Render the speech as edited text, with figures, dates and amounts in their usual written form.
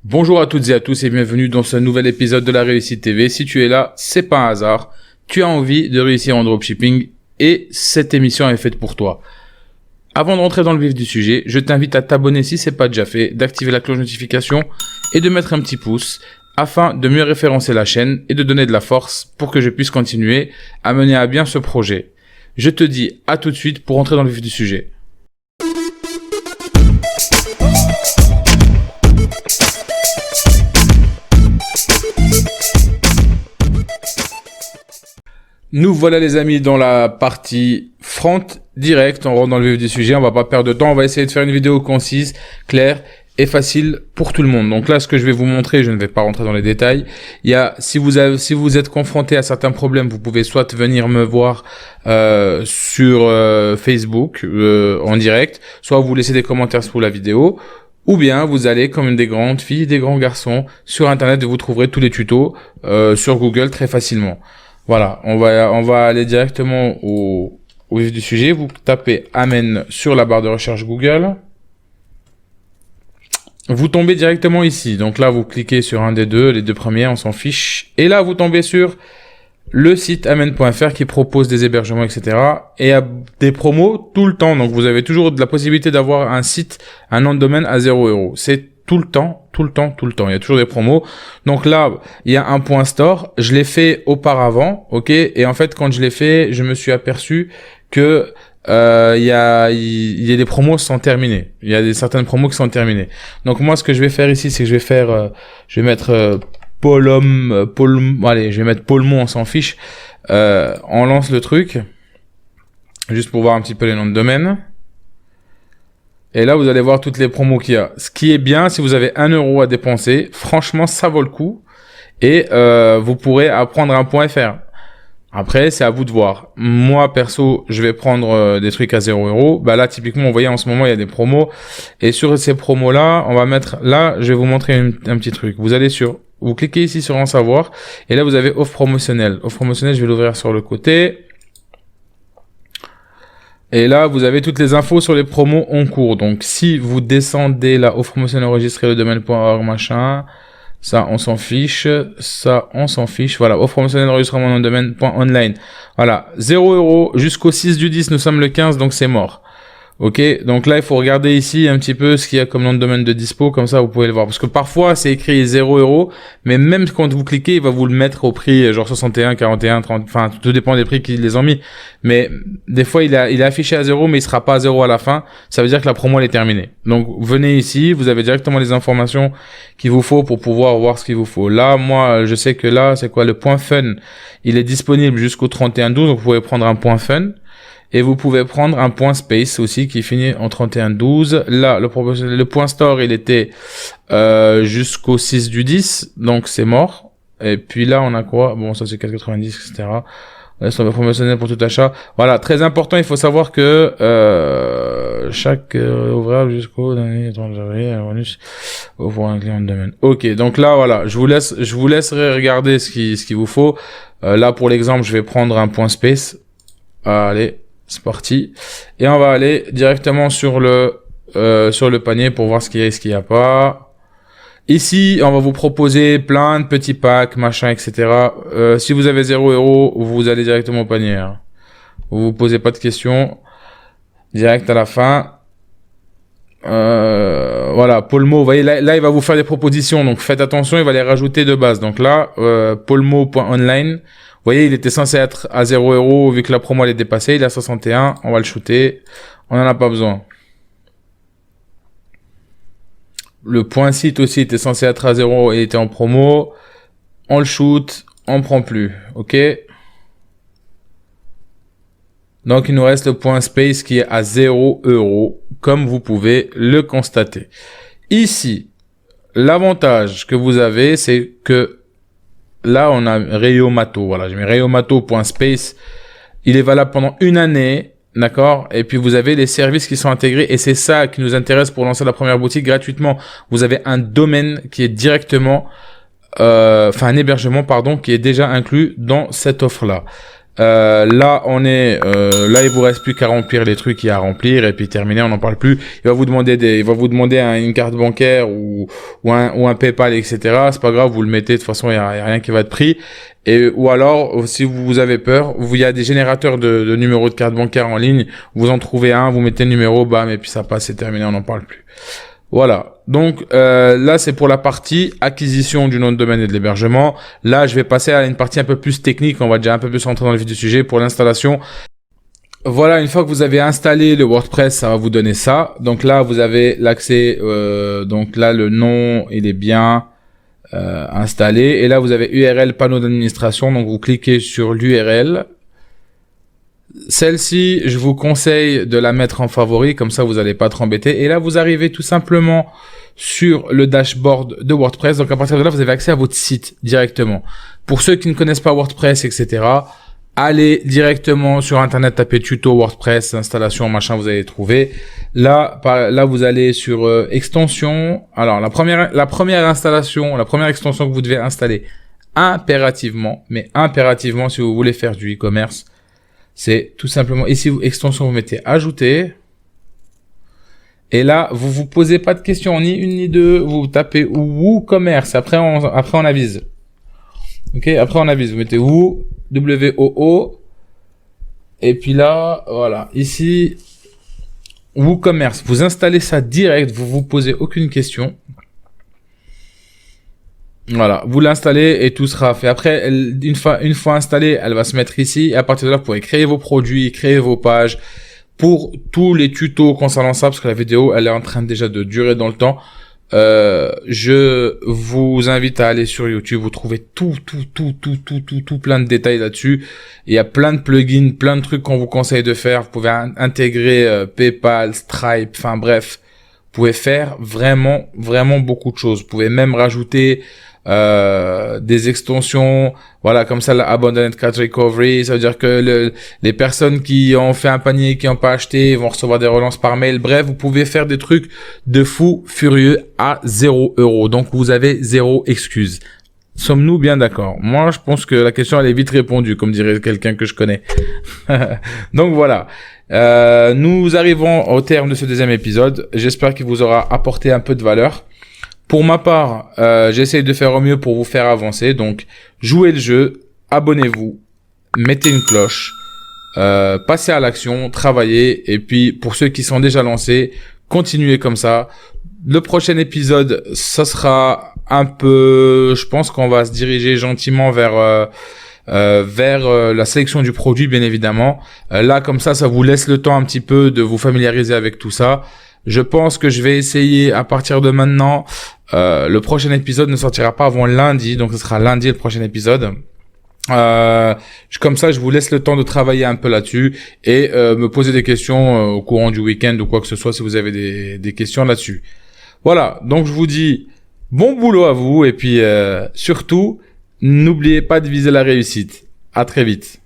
Bonjour à toutes et à tous et bienvenue dans ce nouvel épisode de la Réussite TV. Si tu es là, c'est pas un hasard. Tu as envie de réussir en dropshipping et cette émission est faite pour toi. Avant de rentrer dans le vif du sujet, je t'invite à t'abonner si c'est pas déjà fait, d'activer la cloche de notification et de mettre un petit pouce afin de mieux référencer la chaîne et de donner de la force pour que je puisse continuer à mener à bien ce projet. Je te dis à tout de suite pour rentrer dans le vif du sujet. Nous voilà les amis dans la partie front direct, on rentre dans le vif du sujet, on va pas perdre de temps, on va essayer de faire une vidéo concise, claire et facile pour tout le monde. Donc là ce que je vais vous montrer, je ne vais pas rentrer dans les détails, il y a si vous êtes confronté à certains problèmes, vous pouvez soit venir me voir sur Facebook en direct, soit vous laissez des commentaires sous la vidéo. Ou bien vous allez, comme des grandes filles, des grands garçons, sur internet et vous trouverez tous les tutos sur Google très facilement. Voilà, on va aller directement au vif du sujet. Vous tapez Amen sur la barre de recherche Google. Vous tombez directement ici. Donc là, vous cliquez sur un des deux, les deux premiers, on s'en fiche. Et là, vous tombez sur le site amen.fr qui propose des hébergements, etc. Et a des promos tout le temps. Donc vous avez toujours de la possibilité d'avoir un site, un nom de domaine à 0 €. C'est tout le temps. Il y a toujours des promos. Donc là, il y a un point store. Je l'ai fait auparavant, ok. Et en fait, quand je l'ai fait, je me suis aperçu que il y a des promos qui sont terminées. Il y a certaines promos qui sont terminées. Donc moi, ce que je vais faire ici, c'est que je vais mettre allez, je vais mettre Polmon, on s'en fiche. On lance le truc, juste pour voir un petit peu les noms de domaine. Et là, vous allez voir toutes les promos qu'il y a. Ce qui est bien, si vous avez 1 € à dépenser, franchement, ça vaut le coup. Et vous pourrez apprendre un point .fr. Après, c'est à vous de voir. Moi, perso, je vais prendre des trucs à 0 €. Bah là, typiquement, vous voyez, en ce moment, il y a des promos. Et sur ces promos-là, on va mettre... Là, je vais vous montrer un petit truc. Vous cliquez ici sur En savoir. Et là, vous avez offre promotionnelle. Offre promotionnelle, je vais l'ouvrir sur le côté. Et là, vous avez toutes les infos sur les promos en cours. Donc, si vous descendez la offre promotionnelle enregistrée le domaine.org, machin, ça, on s'en fiche. Ça, on s'en fiche. Voilà, offre promotionnelle enregistrement nom de domaine.online. Voilà, 0 € jusqu'au 6/10. Nous sommes le 15, donc c'est mort. Ok, donc là, il faut regarder ici un petit peu ce qu'il y a comme nom de domaine de dispo, comme ça, vous pouvez le voir. Parce que parfois, c'est écrit 0 €, mais même quand vous cliquez, il va vous le mettre au prix, genre 61, 41, 30, enfin, tout dépend des prix qu'ils les ont mis. Mais des fois, il est affiché à 0, mais il sera pas à 0 à la fin. Ça veut dire que la promo, elle est terminée. Donc, venez ici, vous avez directement les informations qu'il vous faut pour pouvoir voir ce qu'il vous faut. Là, moi, je sais que là, c'est quoi, le point fun, il est disponible jusqu'au 31/12, donc vous pouvez prendre un point fun. Et vous pouvez prendre un point space aussi qui finit en 31/12. Là, le point store, il était jusqu'au 6/10, donc c'est mort. Et puis là, on a quoi? Bon, ça c'est 4,90, etc. Laisse tomber promotionnel pour tout achat. Voilà, très important, il faut savoir que chaque ouvrage jusqu'au dernier 30 janvier, bonus pour un client de domaine. Ok, donc là, voilà, je vous laisserai regarder ce qu'il vous faut. Là, pour l'exemple, je vais prendre un point space. Allez. C'est parti. Et on va aller directement sur le panier pour voir ce qu'il y a et ce qu'il n'y a pas. Ici, on va vous proposer plein de petits packs, machin, etc. Si vous avez 0 €, vous allez directement au panier. Hein. Vous vous posez pas de questions. Direct à la fin. Voilà, Polmo, vous voyez, là, il va vous faire des propositions. Donc, faites attention, il va les rajouter de base. Donc là, polmo.online. Vous voyez, il était censé être à 0 €, vu que la promo elle est dépassée, il est à 61, on va le shooter, on n'en a pas besoin. Le point site aussi était censé être à 0 et il était en promo, on le shoot, on prend plus, ok? Donc il nous reste le point space qui est à 0 €, comme vous pouvez le constater. Ici, l'avantage que vous avez, c'est que là, on a Reyomato. Voilà, j'ai mis reyomato.space. Il est valable pendant 1 année. D'accord? Et puis, vous avez les services qui sont intégrés. Et c'est ça qui nous intéresse pour lancer la première boutique gratuitement. Vous avez un domaine qui est directement, un hébergement, pardon, qui est déjà inclus dans cette offre-là. Là, là, il vous reste plus qu'à remplir les trucs qu'il y a à remplir et puis terminé, on n'en parle plus. Il va vous demander une carte bancaire ou un PayPal, etc. C'est pas grave, vous le mettez. De toute façon, il y a rien qui va être pris. Ou alors, si vous avez peur, il y a des générateurs de numéros de carte bancaire en ligne. Vous en trouvez un, vous mettez le numéro, bam, et puis ça passe, c'est terminé, on n'en parle plus. Voilà. Donc là, c'est pour la partie acquisition du nom de domaine et de l'hébergement. Là, je vais passer à une partie un peu plus technique. On va déjà un peu plus rentrer dans le vif du sujet pour l'installation. Voilà, une fois que vous avez installé le WordPress, ça va vous donner ça. Donc là, vous avez l'accès. Donc là, le nom, il est bien installé. Et là, vous avez URL panneau d'administration. Donc vous cliquez sur l'URL. Celle-ci, je vous conseille de la mettre en favori, comme ça vous n'allez pas trop embêter. Et là, vous arrivez tout simplement sur le dashboard de WordPress. Donc à partir de là, vous avez accès à votre site directement. Pour ceux qui ne connaissent pas WordPress, etc., allez directement sur Internet, tapez tuto WordPress, installation, machin, vous allez trouver. Là, vous allez sur extension. Alors la première installation, la première extension que vous devez installer impérativement, si vous voulez faire du e-commerce, c'est tout simplement, ici, extension, vous mettez ajouter. Et là, vous vous posez pas de questions, ni une ni deux. Vous tapez WooCommerce. Après, on avise. Ok, après, on avise. Vous mettez Woo, W-O-O. Et puis là, voilà. Ici, WooCommerce. Vous installez ça direct. Vous vous posez aucune question. Voilà, vous l'installez et tout sera fait. Après, une fois installée, elle va se mettre ici. Et à partir de là, vous pourrez créer vos produits, créer vos pages. Pour tous les tutos concernant ça, parce que la vidéo, elle est en train déjà de durer dans le temps. Je vous invite à aller sur YouTube. Vous trouvez tout plein de détails là-dessus. Il y a plein de plugins, plein de trucs qu'on vous conseille de faire. Vous pouvez intégrer PayPal, Stripe, enfin bref. Vous pouvez faire vraiment beaucoup de choses. Vous pouvez même rajouter des extensions, voilà, comme ça, la Abandoned Cart Recovery, ça veut dire que les personnes qui ont fait un panier, qui n'ont pas acheté, vont recevoir des relances par mail. Bref, vous pouvez faire des trucs de fou furieux à 0 €. Donc, vous avez 0 excuse. Sommes-nous bien d'accord? Moi, je pense que la question, elle est vite répondue, comme dirait quelqu'un que je connais. Donc, voilà. Nous arrivons au terme de ce deuxième épisode. J'espère qu'il vous aura apporté un peu de valeur. Pour ma part, j'essaye de faire au mieux pour vous faire avancer. Donc, jouez le jeu, abonnez-vous, mettez une cloche, passez à l'action, travaillez. Et puis, pour ceux qui sont déjà lancés, continuez comme ça. Le prochain épisode, ça sera un peu... Je pense qu'on va se diriger gentiment vers la sélection du produit, bien évidemment. Là, comme ça vous laisse le temps un petit peu de vous familiariser avec tout ça. Je pense que je vais essayer à partir de maintenant. Le prochain épisode ne sortira pas avant lundi, donc ce sera lundi le prochain épisode. Comme ça, je vous laisse le temps de travailler un peu là-dessus et me poser des questions au courant du week-end ou quoi que ce soit si vous avez des questions là-dessus. Voilà, donc je vous dis bon boulot à vous et puis surtout, n'oubliez pas de viser la réussite. À très vite.